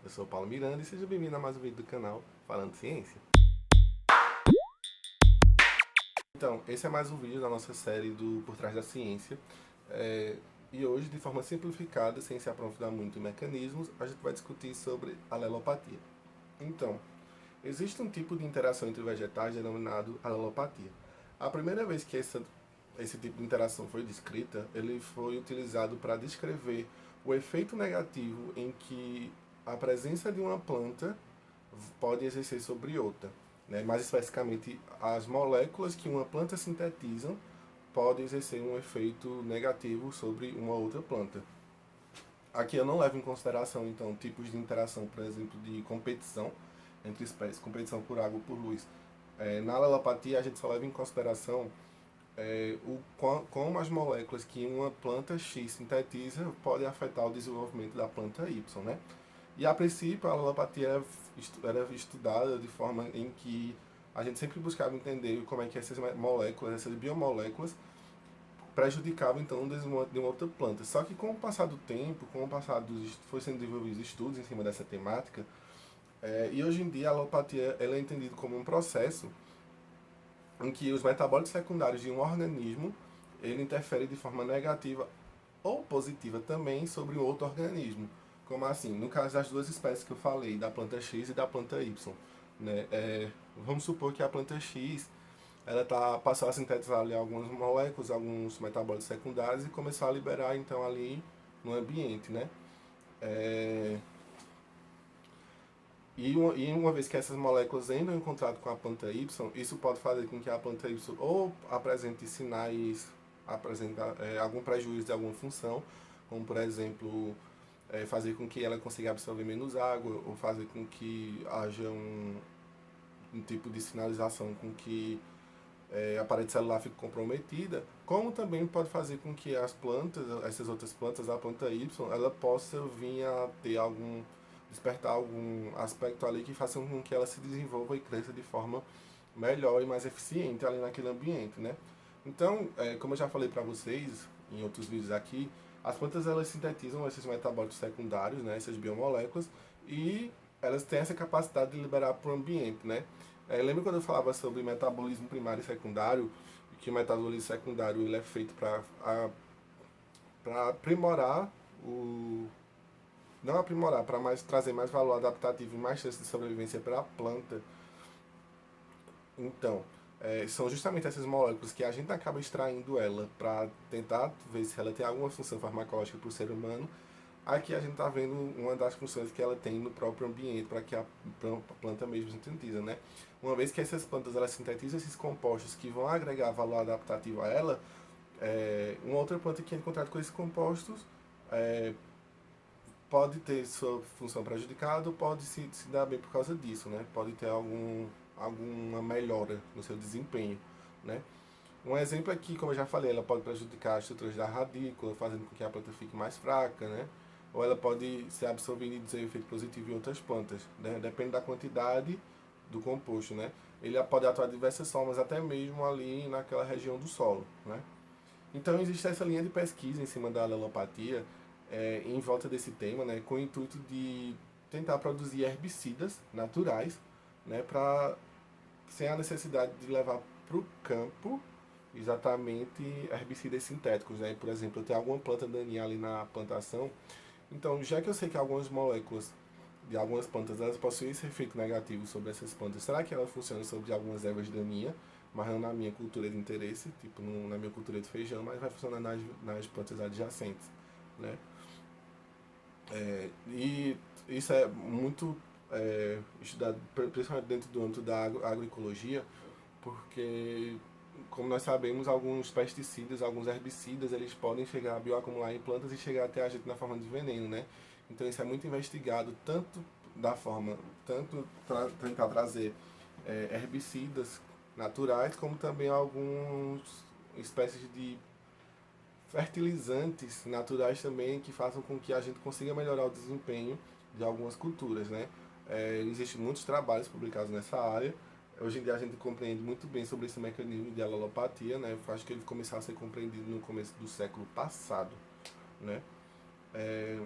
Eu sou o Paulo Miranda e seja bem-vindo a mais um vídeo do canal Falando Ciência. Então, esse é mais um vídeo da nossa série do Por Trás da Ciência. E hoje, de forma simplificada, sem se aprofundar muito em mecanismos, a gente vai discutir sobre alelopatia. Então, existe um tipo de interação entre vegetais denominado alelopatia. A primeira vez que esse tipo de interação foi descrita, ele foi utilizado para descrever o efeito negativo em que a presença de uma planta pode exercer sobre outra. Né? Mais especificamente, as moléculas que uma planta sintetizam podem exercer um efeito negativo sobre uma outra planta. Aqui eu não levo em consideração, então, tipos de interação, por exemplo, de competição entre espécies, competição por água ou por luz. Na alelopatia, a gente só leva em consideração como as moléculas que uma planta X sintetiza podem afetar o desenvolvimento da planta Y, né? E a princípio a alopatia era estudada de forma em que a gente sempre buscava entender como é que essas moléculas, essas biomoléculas, prejudicavam então o desenvolvimento de uma outra planta. Só que com o passar do tempo, com o passar foi sendo desenvolvidos estudos em cima dessa temática, e hoje em dia a alopatia ela é entendida como um processo em que os metabólitos secundários de um organismo ele interfere de forma negativa ou positiva também sobre um outro organismo. Como assim? No caso das duas espécies que eu falei, da planta X e da planta Y. Né? Vamos supor que a planta X passou a sintetizar ali algumas moléculas, alguns metabólitos secundários e começou a liberar então ali no ambiente. Né? É, uma vez que essas moléculas entram em contato com a planta Y, isso pode fazer com que a planta Y ou apresente sinais, algum prejuízo de alguma função, como por exemplo, fazer com que ela consiga absorver menos água, ou fazer com que haja um tipo de sinalização com que a parede celular fique comprometida, como também pode fazer com que as plantas, essas outras plantas, a planta Y, ela possa vir a ter despertar algum aspecto ali que faça com que ela se desenvolva e cresça de forma melhor e mais eficiente ali naquele ambiente, né? Então, como eu já falei para vocês em outros vídeos aqui, as plantas elas sintetizam esses metabólitos secundários, né, essas biomoléculas, e elas têm essa capacidade de liberar para o ambiente, né? Lembra quando eu falava sobre metabolismo primário e secundário, que o metabolismo secundário ele é feito para aprimorar o não aprimorar, para trazer mais valor adaptativo e mais chance de sobrevivência para a planta. Então, são justamente essas moléculas que a gente acaba extraindo ela para tentar ver se ela tem alguma função farmacológica para o ser humano. Aqui a gente está vendo uma das funções que ela tem no próprio ambiente, para que a planta mesmo sintetiza, né? Uma vez que essas plantas elas sintetizam esses compostos que vão agregar valor adaptativo a ela, uma outra planta que é em contato com esses compostos pode ter sua função prejudicada ou pode se dar bem por causa disso, né? Pode ter alguma melhora no seu desempenho, né? Um exemplo é que, como eu já falei, ela pode prejudicar as estruturas da radícula, fazendo com que a planta fique mais fraca, né? Ou ela pode ser absorvida e dizer efeito positivo em outras plantas, né? Depende da quantidade do composto, né? Ele pode atuar de diversas formas, até mesmo ali naquela região do solo, né? Então existe essa linha de pesquisa em cima da alelopatia, em volta desse tema, né, com o intuito de tentar produzir herbicidas naturais, né, sem a necessidade de levar para o campo exatamente herbicidas sintéticos. Né? Por exemplo, eu tenho alguma planta daninha ali na plantação, então já que eu sei que algumas moléculas de algumas plantas elas possuem esse efeito negativo sobre essas plantas, será que ela funciona sobre algumas ervas daninhas, mas não na minha cultura de interesse, tipo na minha cultura de feijão, mas vai funcionar nas plantas adjacentes, né? E isso é muito estudado, principalmente dentro do âmbito da agroecologia, porque, como nós sabemos, alguns pesticidas, alguns herbicidas, eles podem chegar a bioacumular em plantas e chegar até a gente na forma de veneno, né? Então isso é muito investigado, tanto para tentar trazer herbicidas naturais, como também algumas espécies de fertilizantes naturais também que façam com que a gente consiga melhorar o desempenho de algumas culturas, né? Existem muitos trabalhos publicados nessa área. Hoje em dia a gente compreende muito bem sobre esse mecanismo de alelopatia, né? Eu acho que ele começou a ser compreendido no começo do século passado, né? É,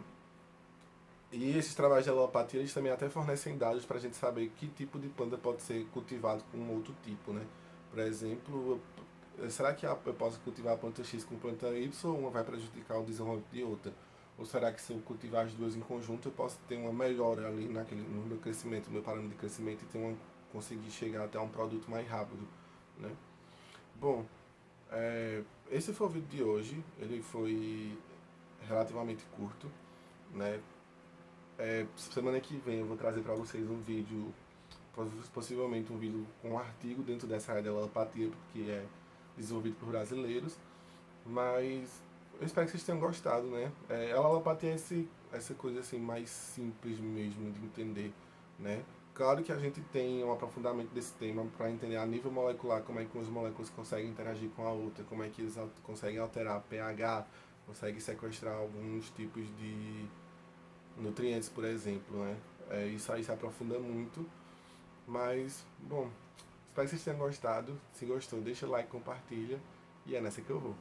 E esses trabalhos de alopatia, eles também até fornecem dados para a gente saber que tipo de planta pode ser cultivado com outro tipo, né? Por exemplo, será que eu posso cultivar a planta X com planta Y ou uma vai prejudicar o desenvolvimento de outra? Ou será que se eu cultivar as duas em conjunto eu posso ter uma melhora ali no meu crescimento, no meu parâmetro de crescimento e conseguir chegar até um produto mais rápido, né? Bom, esse foi o vídeo de hoje. Ele foi relativamente curto, né? Semana que vem eu vou trazer para vocês um vídeo, possivelmente um vídeo com um artigo dentro dessa área da alopatia, porque é desenvolvido por brasileiros, mas eu espero que vocês tenham gostado, né? A alopatia é essa coisa assim mais simples mesmo de entender, né? Claro que a gente tem um aprofundamento desse tema para entender a nível molecular como é que as moléculas conseguem interagir com a outra, como é que eles conseguem alterar pH, conseguem sequestrar alguns tipos de nutrientes, por exemplo, né? Isso aí se aprofunda muito, mas, bom, espero que vocês tenham gostado. Se gostou, deixa o like, compartilha, e é nessa que eu vou.